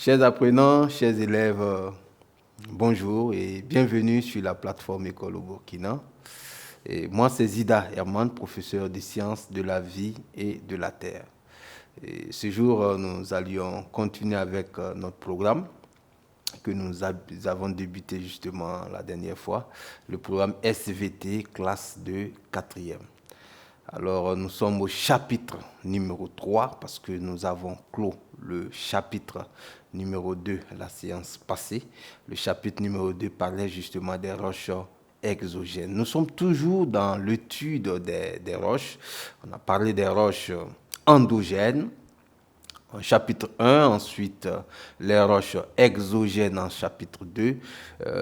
Chers apprenants, chers élèves, bonjour et bienvenue sur la plateforme École au Burkina. Et moi, c'est Zida Herman, professeur de sciences de la vie et de la terre. Et ce jour, nous allions continuer avec notre programme que nous avons débuté justement la dernière fois, le programme SVT, classe de 4e. Alors, nous sommes au chapitre numéro 3 parce que nous avons clos le chapitre numéro 2 la séance passée. Le chapitre numéro 2 parlait justement des roches exogènes. Nous sommes toujours dans l'étude des roches. On a parlé des roches endogènes en chapitre 1, ensuite les roches exogènes en chapitre 2.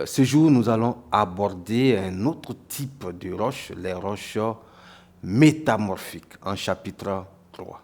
Ce jour, nous allons aborder un autre type de roches, les roches métamorphiques en chapitre 3.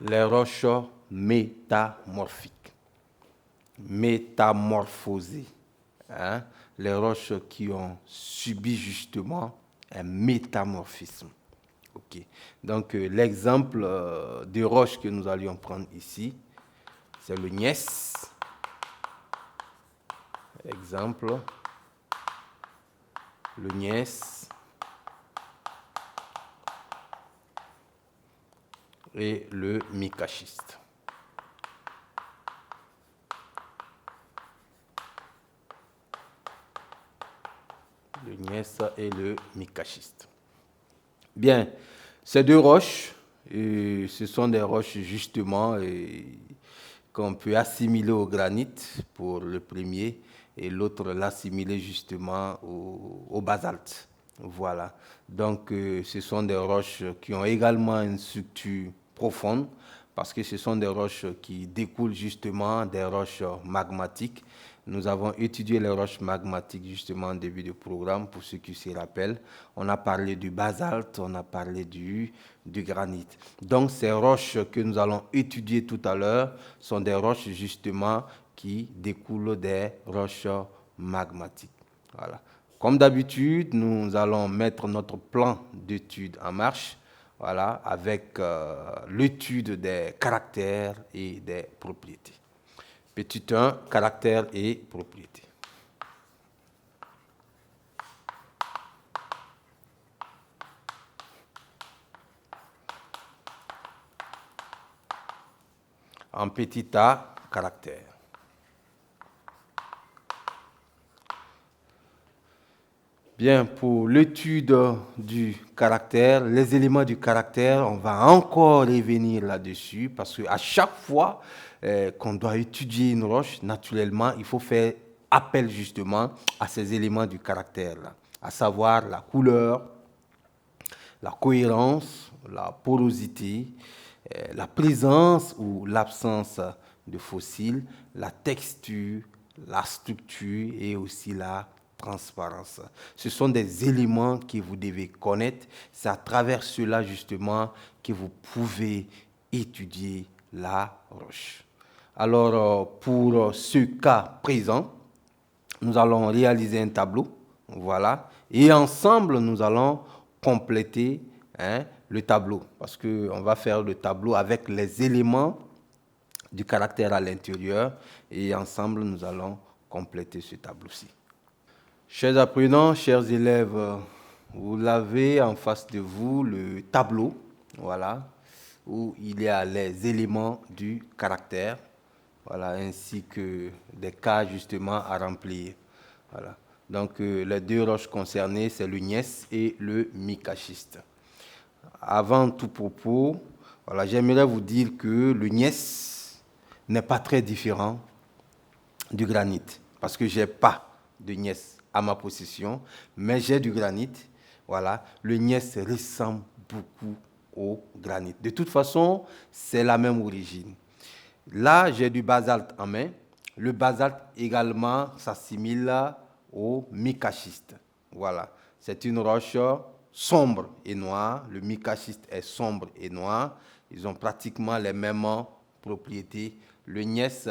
Les roches métamorphiques, métamorphosées, hein? Les roches qui ont subi justement un métamorphisme. Ok. Donc l'exemple de roches que nous allions prendre ici, c'est le gneiss. Exemple, le gneiss et le micaschiste. Le gneiss et le micaschiste. Bien, ces deux roches, ce sont des roches justement qu'on peut assimiler au granit pour le premier et l'autre l'assimiler justement au basalte. Voilà. Donc, ce sont des roches qui ont également une structure profonde parce que ce sont des roches qui découlent justement des roches magmatiques. Nous avons étudié les roches magmatiques justement en début de programme, pour ceux qui se rappellent. On a parlé du basalte, on a parlé du granit. Donc ces roches que nous allons étudier tout à l'heure sont des roches justement qui découlent des roches magmatiques. Voilà. Comme d'habitude, nous allons mettre notre plan d'étude en marche, voilà, avec l'étude des caractères et des propriétés. Petit 1, caractères et propriétés. En petit a, caractère. Bien, pour l'étude du caractère, les éléments du caractère, on va encore revenir là-dessus parce qu'à chaque fois qu'on doit étudier une roche, naturellement, il faut faire appel justement à ces éléments du caractère-là, à savoir la couleur, la cohérence, la porosité, la présence ou l'absence de fossiles, la texture, la structure et aussi la transparence. Ce sont des éléments que vous devez connaître. C'est à travers cela justement que vous pouvez étudier la roche. Alors, pour ce cas présent, nous allons réaliser un tableau, voilà, et ensemble, nous allons compléter le tableau, parce qu'on va faire le tableau avec les éléments du caractère à l'intérieur, et ensemble, nous allons compléter ce tableau-ci. Chers apprenants, chers élèves, vous l'avez en face de vous, le tableau, voilà, où il y a les éléments du caractère, voilà, ainsi que des cas justement à remplir. Voilà. Donc les deux roches concernées, c'est le gneiss et le micaschiste. Avant tout propos, voilà, j'aimerais vous dire que le gneiss n'est pas très différent du granit, parce que je n'ai pas de gneiss à ma possession, mais j'ai du granit. Voilà, le gneiss ressemble beaucoup au granit. De toute façon, c'est la même origine. Là, j'ai du basalte en main. Le basalte également s'assimile au micaschiste. Voilà, c'est une roche sombre et noire. Le micaschiste est sombre et noir. Ils ont pratiquement les mêmes propriétés. Le gneiss,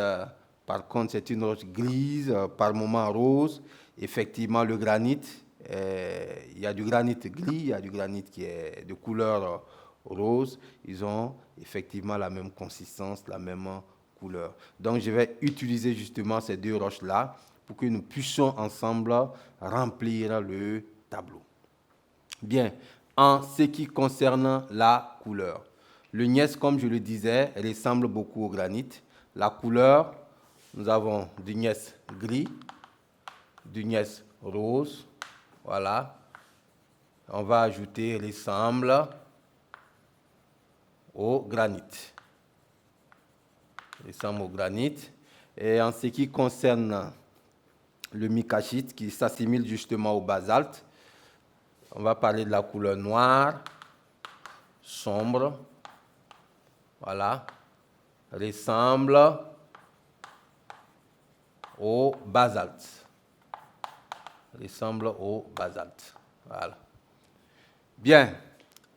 par contre, c'est une roche grise, par moments rose. Effectivement, le granit, il y a du granit gris, il y a du granit qui est de couleur rose. Ils ont effectivement la même consistance, la même couleur. Donc, je vais utiliser justement ces deux roches-là pour que nous puissions ensemble remplir le tableau. Bien, en ce qui concerne la couleur, le gneiss, comme je le disais, ressemble beaucoup au granit. La couleur, nous avons du gneiss gris, du gneiss rose, voilà. On va ajouter ressemble au granit. Ressemble au granit. Et en ce qui concerne le micaschiste, qui s'assimile justement au basalte, on va parler de la couleur noire, sombre, voilà, ressemble au basalte. Ressemble au basalte. Voilà. Bien,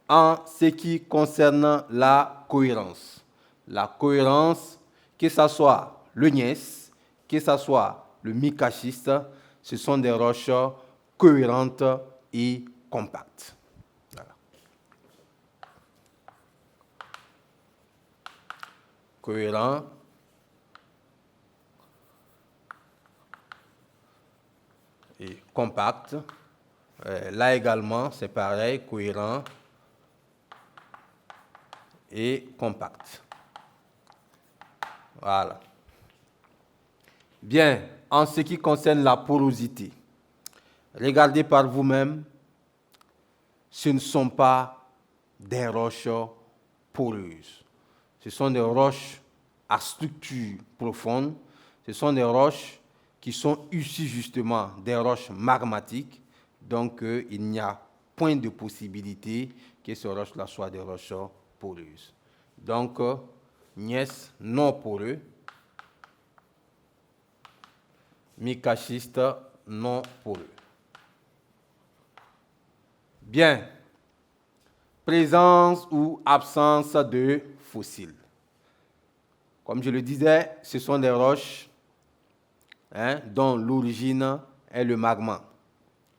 en ce qui concerne la cohérence, que ce soit le gneiss, que ce soit le micaschiste, ce sont des roches cohérentes et compactes. Voilà. Cohérent et compact. Là également, c'est pareil, cohérent et compact. Voilà. Bien, en ce qui concerne la porosité, regardez par vous-même, ce ne sont pas des roches poreuses. Ce sont des roches à structure profonde. Ce sont des roches qui sont issues justement des roches magmatiques. Donc, il n'y a point de possibilité que ces roches-là soient des roches poreuses. Donc, gneiss non poreux, micaschiste non poreux. Bien. Présence ou absence de fossiles. Comme je le disais, ce sont des roches dont l'origine est le magma.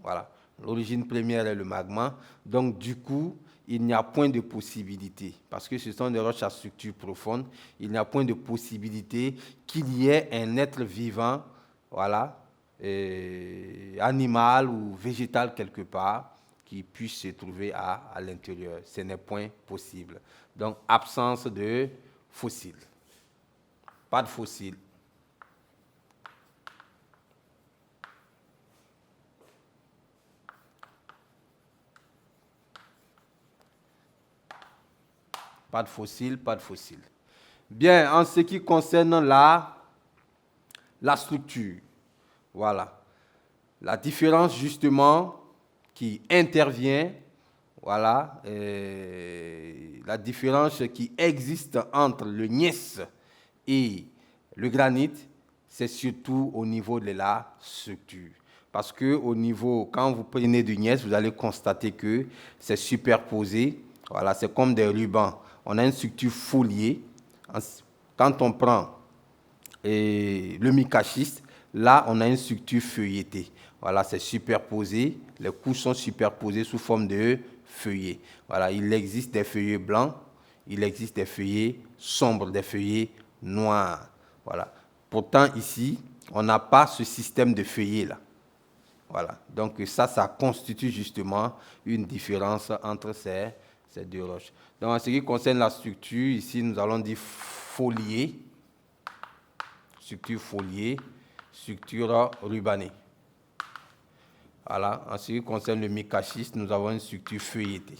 Voilà. L'origine première est le magma. Donc, du coup, il n'y a point de possibilité, parce que ce sont des roches à structure profonde, il n'y a point de possibilité qu'il y ait un être vivant, voilà, animal ou végétal quelque part, qui puisse se trouver à l'intérieur. Ce n'est point possible. Donc, absence de fossiles. Pas de fossiles. Pas de fossiles, pas de fossiles. Bien, en ce qui concerne la structure, voilà. La différence justement qui intervient, voilà, la différence qui existe entre le gneiss et le granit, c'est surtout au niveau de la structure. Parce que au niveau, quand vous prenez du gneiss, vous allez constater que c'est superposé. Voilà, c'est comme des rubans. On a une structure foliée. Quand on prend le micaschiste, là, on a une structure feuilletée. Voilà, c'est superposé. Les couches sont superposées sous forme de feuillets. Voilà, il existe des feuillets blancs, il existe des feuillets sombres, des feuillets noirs. Voilà. Pourtant, ici, on n'a pas ce système de feuillets là. Voilà. Donc, ça constitue justement une différence entre ces deux roches. Donc, en ce qui concerne la structure, ici, nous allons dire folier. Structure foliée, structure rubanée. Voilà. En ce qui concerne le micaschiste, nous avons une structure feuilletée.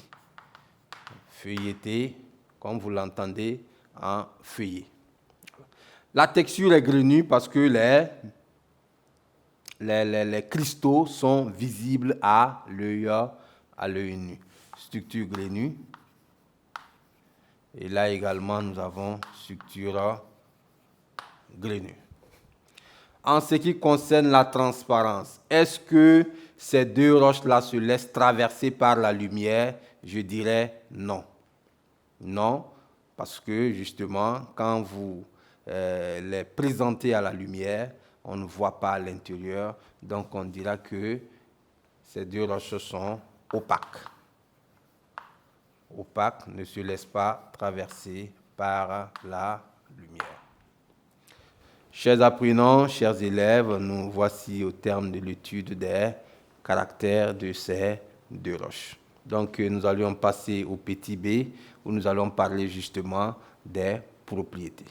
Feuilletée, comme vous l'entendez, en feuillet. La texture est grenue parce que les cristaux sont visibles à l'œil nu. Structure grenue. Et là également, nous avons structure grenu. En ce qui concerne la transparence, est-ce que ces deux roches-là se laissent traverser par la lumière? Je dirais non. Non, parce que justement, quand vous les présentez à la lumière, on ne voit pas à l'intérieur, donc on dira que ces deux roches sont opaques. Opaques, ne se laissent pas traverser par la lumière. Chers apprenants, chers élèves, nous voici au terme de l'étude des caractères de ces deux roches. Donc, nous allons passer au petit b, où nous allons parler justement des propriétés.